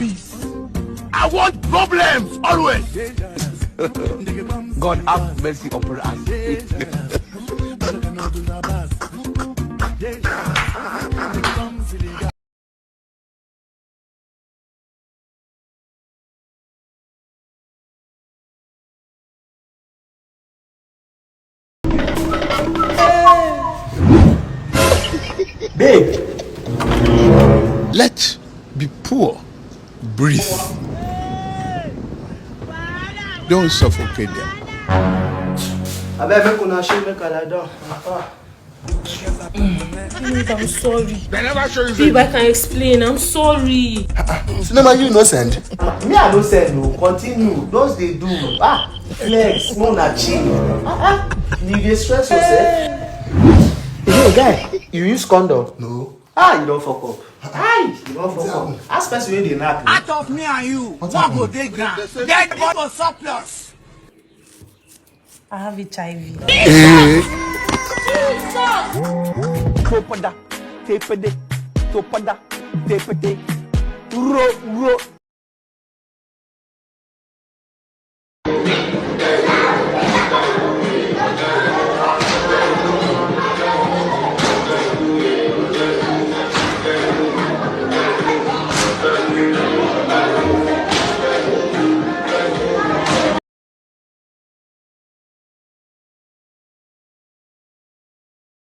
peace. I want problems always. God have mercy upon us. Babe, let's be poor. Breathe. Don't suffocate them. I bet me gonna show me Canada. I'm sorry. They never show you. Babe, I can explain. I'm sorry. Cinema, you innocent. Me, I don't say no. Continue. Those they do. Flex. No, not cheap. You stress yourself. Hey, guy, you use condom? No. You don't fuck up. You don't fuck up. Ask person where they knock. Out of me and you, what go they ground? Get what for surplus. I have HIV. Topada, tepede, topada, tepede, ro,